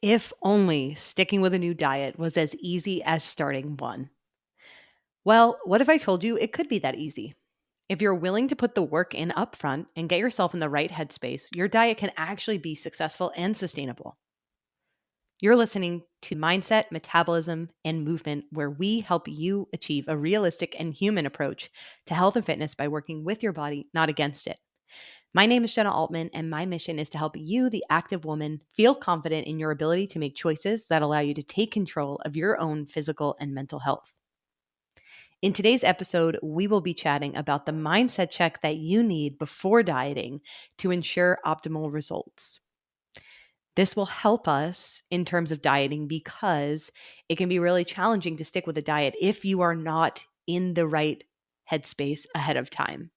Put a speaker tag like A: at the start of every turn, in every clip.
A: If only sticking with a new diet was as easy as starting one. Well, what if I told you it could be that easy? If you're willing to put the work in upfront and get yourself in the right headspace, your diet can actually be successful and sustainable. You're listening to Mindset, Metabolism, and Movement, where we help you achieve a realistic and human approach to health and fitness by working with your body, not against it. My name is Jenna Altman, and my mission is to help you, the active woman, feel confident in your ability to make choices that allow you to take control of your own physical and mental health. In today's episode, we will be chatting about the mindset check that you need before dieting to ensure optimal results. This will help us in terms of dieting because it can be really challenging to stick with a diet if you are not in the right headspace ahead of time.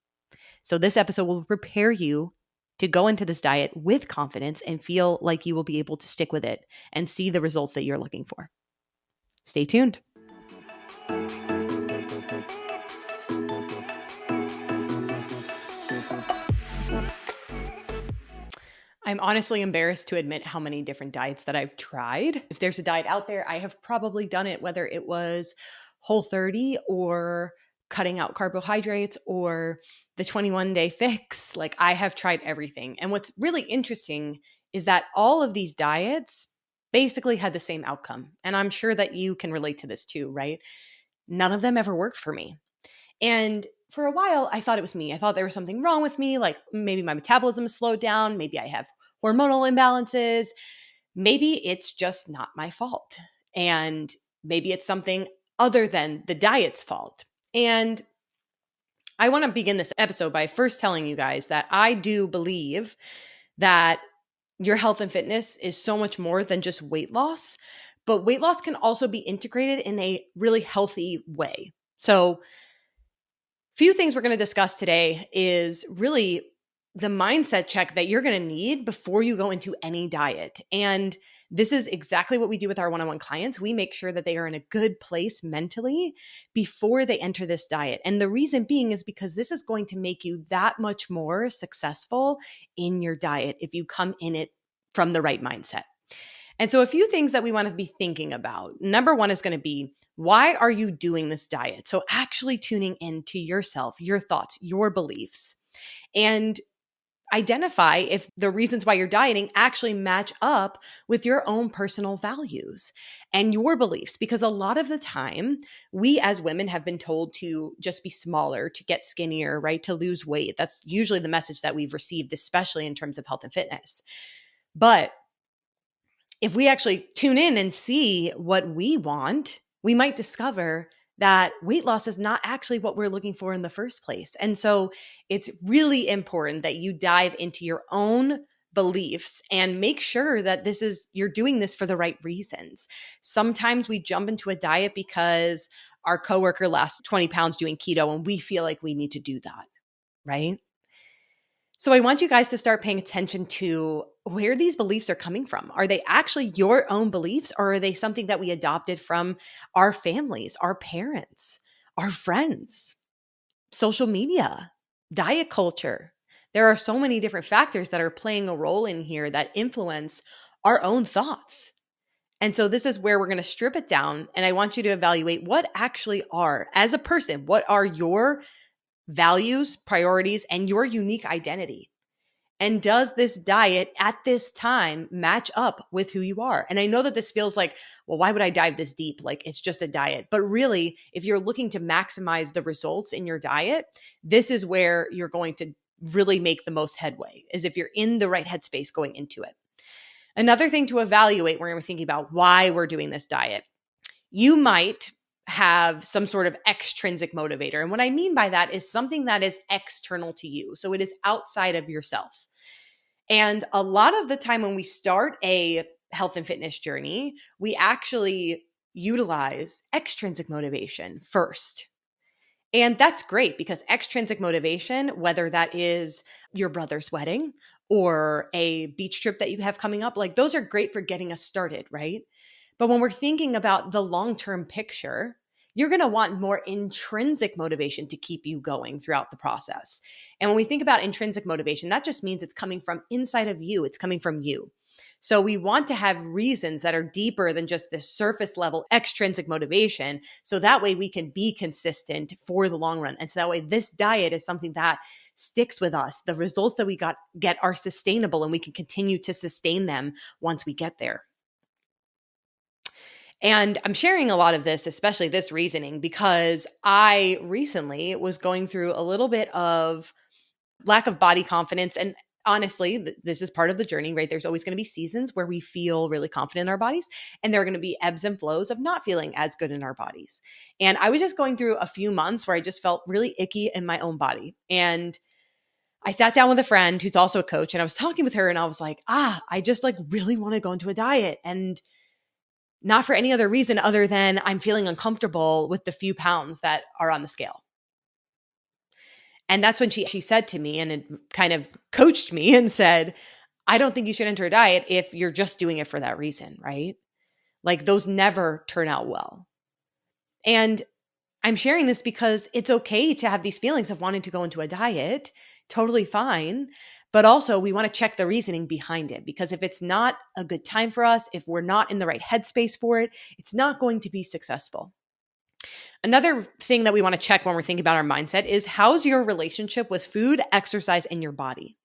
A: So this episode will prepare you to go into this diet with confidence and feel like you will be able to stick with it and see the results that you're looking for. Stay tuned. I'm honestly embarrassed to admit how many different diets that I've tried. If there's a diet out there, I have probably done it, whether it was Whole30 or cutting out carbohydrates or the 21-day fix. Like, I have tried everything. And what's really interesting is that all of these diets basically had the same outcome. And I'm sure that you can relate to this too, right? None of them ever worked for me. And for a while, I thought it was me. I thought there was something wrong with me, like maybe my metabolism is slowed down, maybe I have hormonal imbalances, maybe it's just not my fault. And maybe it's something other than the diet's fault. And I want to begin this episode by first telling you guys that I do believe that your health and fitness is so much more than just weight loss, but weight loss can also be integrated in a really healthy way. So few things we're going to discuss today is really the mindset check that you're going to need before you go into any diet. And this is exactly what we do with our one-on-one clients. We make sure that they are in a good place mentally before they enter this diet. And the reason being is because this is going to make you that much more successful in your diet if you come in it from the right mindset. And so a few things that we want to be thinking about. Number one is going to be, why are you doing this diet? So actually tuning into yourself, your thoughts, your beliefs, and identify if the reasons why you're dieting actually match up with your own personal values and your beliefs. Because a lot of the time, we as women have been told to just be smaller, to get skinnier, right? To lose weight. That's usually the message that we've received, especially in terms of health and fitness. But if we actually tune in and see what we want, we might discover that weight loss is not actually what we're looking for in the first place. And so it's really important that you dive into your own beliefs and make sure that you're doing this for the right reasons. Sometimes we jump into a diet because our coworker lost 20 pounds doing keto and we feel like we need to do that, right? So I want you guys to start paying attention to where these beliefs are coming from. Are they actually your own beliefs, or are they something that we adopted from our families, our parents, our friends, social media, diet culture? There are so many different factors that are playing a role in here that influence our own thoughts. And so this is where we're going to strip it down. And I want you to evaluate what actually are, as a person, what are your values, priorities, and your unique identity? And does this diet at this time match up with who you are? And I know that this feels like, well, why would I dive this deep? Like, it's just a diet. But really, if you're looking to maximize the results in your diet, this is where you're going to really make the most headway, is if you're in the right headspace going into it. Another thing to evaluate when we're thinking about why we're doing this diet, you might have some sort of extrinsic motivator. And what I mean by that is something that is external to you. So it is outside of yourself. And a lot of the time when we start a health and fitness journey, we actually utilize extrinsic motivation first. And that's great because extrinsic motivation, whether that is your brother's wedding or a beach trip that you have coming up, like those are great for getting us started, right? But when we're thinking about the long-term picture, you're going to want more intrinsic motivation to keep you going throughout the process. And when we think about intrinsic motivation, that just means it's coming from inside of you. It's coming from you. So we want to have reasons that are deeper than just this surface level extrinsic motivation. So that way we can be consistent for the long run. And so that way this diet is something that sticks with us. The results that we get are sustainable, and we can continue to sustain them once we get there. And I'm sharing a lot of this, especially this reasoning, because I recently was going through a little bit of lack of body confidence. And honestly, this is part of the journey, right? There's always going to be seasons where we feel really confident in our bodies, and there are going to be ebbs and flows of not feeling as good in our bodies. And I was just going through a few months where I just felt really icky in my own body. And I sat down with a friend who's also a coach, and I was talking with her, and I was like, I just like really want to go into a diet, and not for any other reason other than I'm feeling uncomfortable with the few pounds that are on the scale. And that's when she said to me, and it kind of coached me and said, I don't think you should enter a diet if you're just doing it for that reason, right? Like those never turn out well. And I'm sharing this because it's okay to have these feelings of wanting to go into a diet, totally fine. But also we want to check the reasoning behind it, because if it's not a good time for us, if we're not in the right headspace for it, it's not going to be successful. Another thing that we want to check when we're thinking about our mindset is, how's your relationship with food, exercise, and your body?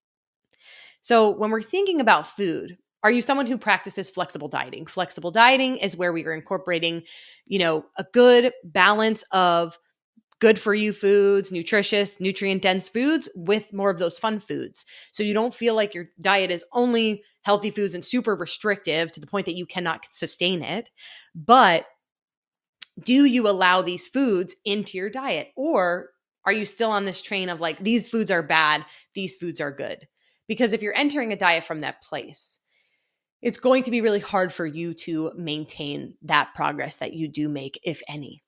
A: So when we're thinking about food, are you someone who practices flexible dieting? Flexible dieting is where we are incorporating, a good balance of good for you foods, nutritious, nutrient dense foods with more of those fun foods. So you don't feel like your diet is only healthy foods and super restrictive to the point that you cannot sustain it. But do you allow these foods into your diet? Or are you still on this train of like, these foods are bad, these foods are good? Because if you're entering a diet from that place, it's going to be really hard for you to maintain that progress that you do make, if any.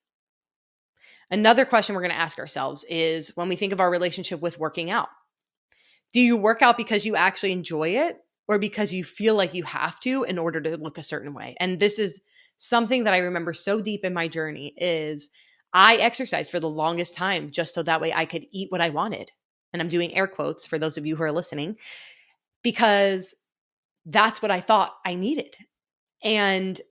A: Another question we're going to ask ourselves is, when we think of our relationship with working out, do you work out because you actually enjoy it, or because you feel like you have to in order to look a certain way? And this is something that I remember so deep in my journey, is I exercised for the longest time just so that way I could eat what I wanted. And I'm doing air quotes for those of you who are listening, because that's what I thought I needed. And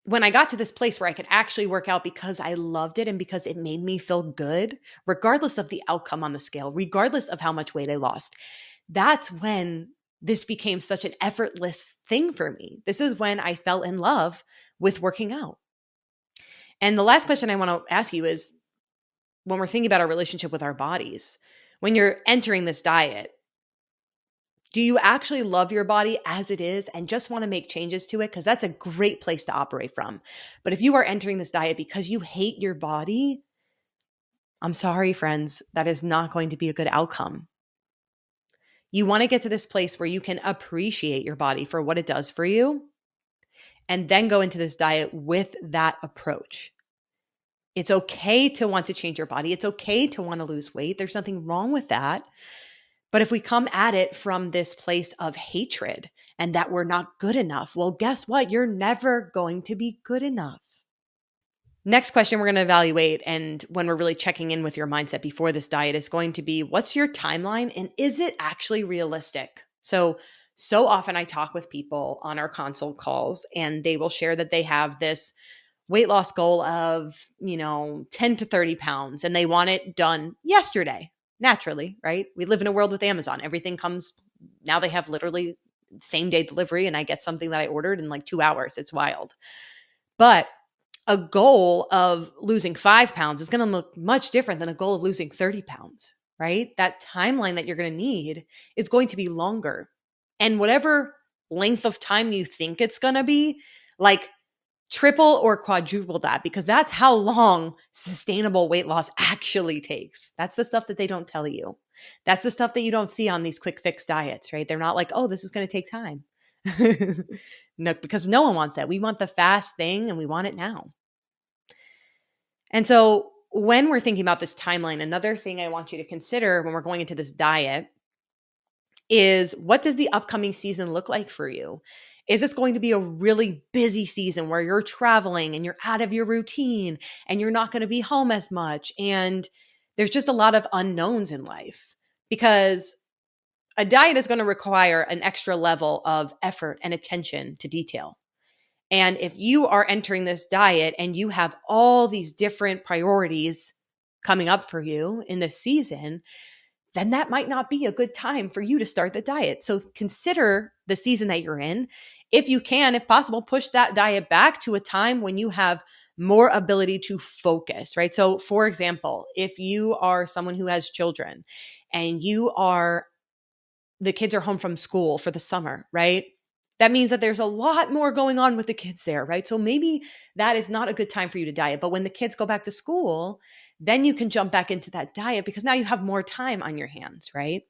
A: when I got to this place where I could actually work out because I loved it and because it made me feel good, regardless of the outcome on the scale, regardless of how much weight I lost, that's when this became such an effortless thing for me. This is when I fell in love with working out. And the last question I want to ask you is, when we're thinking about our relationship with our bodies, when you're entering this diet, do you actually love your body as it is and just want to make changes to it? Because that's a great place to operate from. But if you are entering this diet because you hate your body, I'm sorry, friends, that is not going to be a good outcome. You want to get to this place where you can appreciate your body for what it does for you, and then go into this diet with that approach. It's okay to want to change your body. It's okay to want to lose weight. There's nothing wrong with that. But if we come at it from this place of hatred and that we're not good enough, well, guess what? You're never going to be good enough. Next question we're going to evaluate, and when we're really checking in with your mindset before this diet, is going to be, what's your timeline and is it actually realistic? So often I talk with people on our consult calls, and they will share that they have this weight loss goal of, 10 to 30 pounds, and they want it done yesterday. Naturally, right? We live in a world with Amazon. Everything comes, now they have literally same day delivery, and I get something that I ordered in like 2 hours. It's wild. But a goal of losing 5 pounds is going to look much different than a goal of losing 30 pounds, right? That timeline that you're going to need is going to be longer. And whatever length of time you think it's going to be, like, triple or quadruple that, because that's how long sustainable weight loss actually takes. That's the stuff that they don't tell you. That's the stuff that you don't see on these quick fix diets, right? They're not like, oh, this is going to take time. No, because no one wants that. We want the fast thing and we want it now. And so when we're thinking about this timeline, another thing I want you to consider when we're going into this diet is, what does the upcoming season look like for you? Is this going to be a really busy season where you're traveling and you're out of your routine and you're not going to be home as much? And there's just a lot of unknowns in life, because a diet is going to require an extra level of effort and attention to detail. And if you are entering this diet and you have all these different priorities coming up for you in this season, then that might not be a good time for you to start the diet. So consider the season that you're in. If you can, if possible, push that diet back to a time when you have more ability to focus, right? So for example, if you are someone who has children and the kids are home from school for the summer, right? That means that there's a lot more going on with the kids there, right? So maybe that is not a good time for you to diet. But when the kids go back to school, then you can jump back into that diet because now you have more time on your hands, right?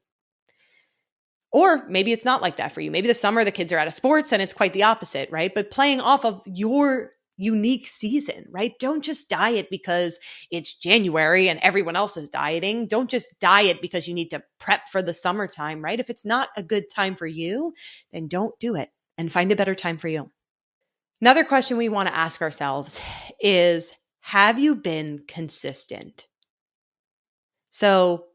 A: Or maybe it's not like that for you. Maybe the summer the kids are out of sports and it's quite the opposite, right? But playing off of your unique season, right? Don't just diet because it's January and everyone else is dieting. Don't just diet because you need to prep for the summertime, right? If it's not a good time for you, then don't do it and find a better time for you. Another question we want to ask ourselves is, have you been consistent? So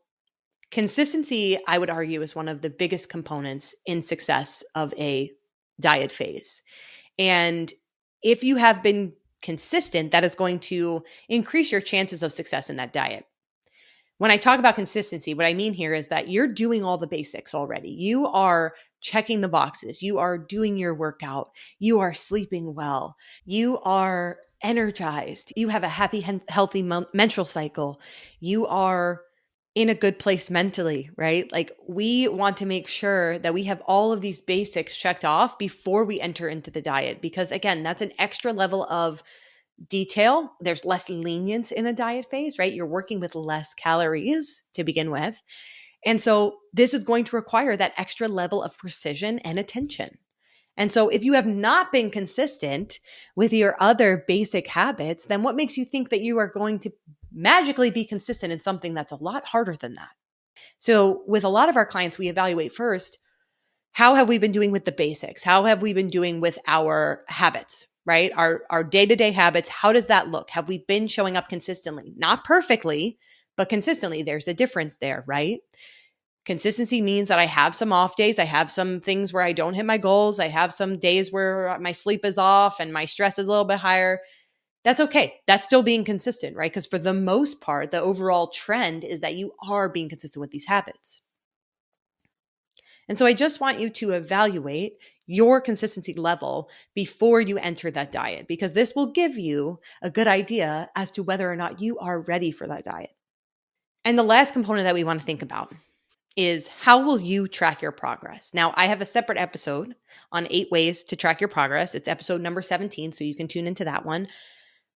A: consistency, I would argue, is one of the biggest components in success of a diet phase. And if you have been consistent, that is going to increase your chances of success in that diet. When I talk about consistency, what I mean here is that you're doing all the basics already. You are checking the boxes. You are doing your workout. You are sleeping well. You are energized. You have a happy, healthy menstrual cycle. You are in a good place mentally, right? Like we want to make sure that we have all of these basics checked off before we enter into the diet, because again, that's an extra level of detail. There's less lenience in a diet phase, right? You're working with less calories to begin with. And so this is going to require that extra level of precision and attention. And so if you have not been consistent with your other basic habits, then what makes you think that you are going to magically be consistent in something that's a lot harder than that? So with a lot of our clients, we evaluate first, how have we been doing with the basics? How have we been doing with our habits, right? Our day-to-day habits, how does that look? Have we been showing up consistently? Not perfectly, but consistently. There's a difference there, right? Consistency means that I have some off days. I have some things where I don't hit my goals. I have some days where my sleep is off and my stress is a little bit higher. That's okay. That's still being consistent, right? Because for the most part, the overall trend is that you are being consistent with these habits. And so I just want you to evaluate your consistency level before you enter that diet, because this will give you a good idea as to whether or not you are ready for that diet. And the last component that we want to think about is, how will you track your progress? Now, I have a separate episode on 8 ways to track your progress. It's episode number 17, so you can tune into that one.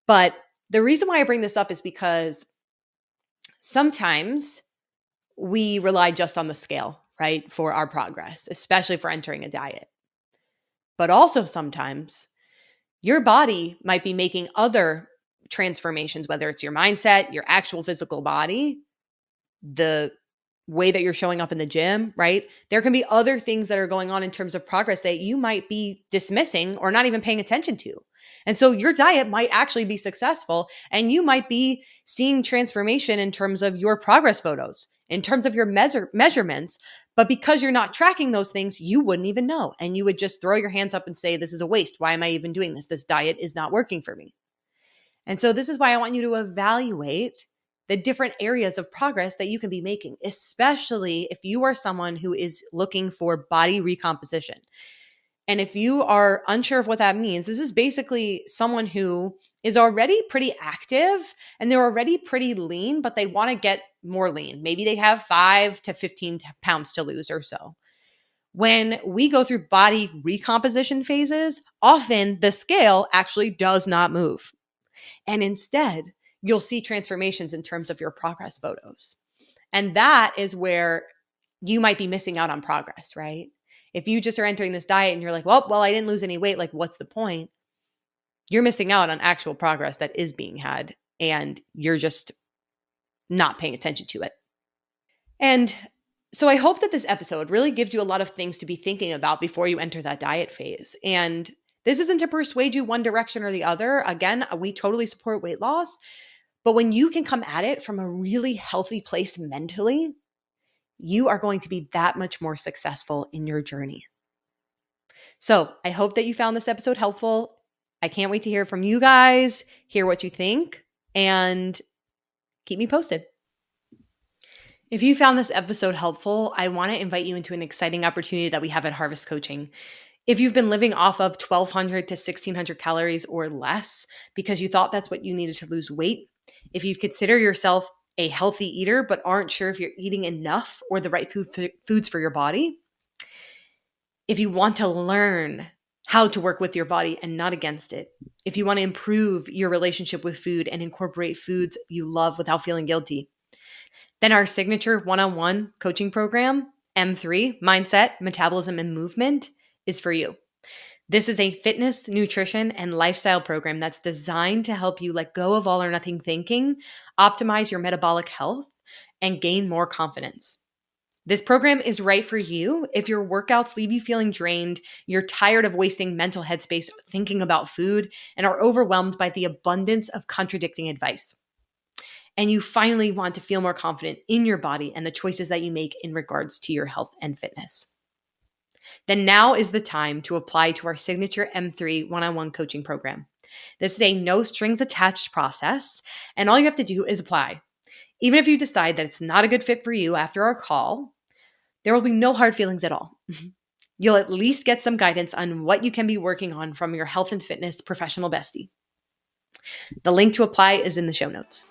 A: But the reason why I bring this up is because sometimes we rely just on the scale, right, for our progress, especially for entering a diet. But also sometimes your body might be making other transformations, whether it's your mindset, your actual physical body, the way that you're showing up in the gym, right? There can be other things that are going on in terms of progress that you might be dismissing or not even paying attention to. And so your diet might actually be successful, and you might be seeing transformation in terms of your progress photos, in terms of your measurements. But because you're not tracking those things, you wouldn't even know. And you would just throw your hands up and say, this is a waste. Why am I even doing this? This diet is not working for me. And so this is why I want you to evaluate the different areas of progress that you can be making, especially if you are someone who is looking for body recomposition. And if you are unsure of what that means, this is basically someone who is already pretty active and they're already pretty lean, but they want to get more lean. Maybe they have 5 to 15 pounds to lose or so. When we go through body recomposition phases, often the scale actually does not move. And instead, you'll see transformations in terms of your progress photos. And that is where you might be missing out on progress, right? If you just are entering this diet and you're like, well, I didn't lose any weight, like what's the point? You're missing out on actual progress that is being had, and you're just not paying attention to it. And so I hope that this episode really gives you a lot of things to be thinking about before you enter that diet phase. And this isn't to persuade you one direction or the other. Again, we totally support weight loss. But when you can come at it from a really healthy place mentally, you are going to be that much more successful in your journey. So I hope that you found this episode helpful. I can't wait to hear from you guys, hear what you think, and keep me posted. If you found this episode helpful, I want to invite you into an exciting opportunity that we have at Harvest Coaching. If you've been living off of 1,200 to 1,600 calories or less because you thought that's what you needed to lose weight, if you consider yourself a healthy eater but aren't sure if you're eating enough or the right foods for your body, if you want to learn how to work with your body and not against it, if you want to improve your relationship with food and incorporate foods you love without feeling guilty, then our signature one-on-one coaching program, M3, Mindset, Metabolism, and Movement, is for you. This is a fitness, nutrition, and lifestyle program that's designed to help you let go of all or nothing thinking, optimize your metabolic health, and gain more confidence. This program is right for you if your workouts leave you feeling drained, you're tired of wasting mental headspace thinking about food, and are overwhelmed by the abundance of contradicting advice. And you finally want to feel more confident in your body and the choices that you make in regards to your health and fitness. Then now is the time to apply to our signature M3 one-on-one coaching program. This is a no strings attached process, and all you have to do is apply. Even if you decide that it's not a good fit for you after our call, there will be no hard feelings at all. You'll at least get some guidance on what you can be working on from your health and fitness professional bestie. The link to apply is in the show notes.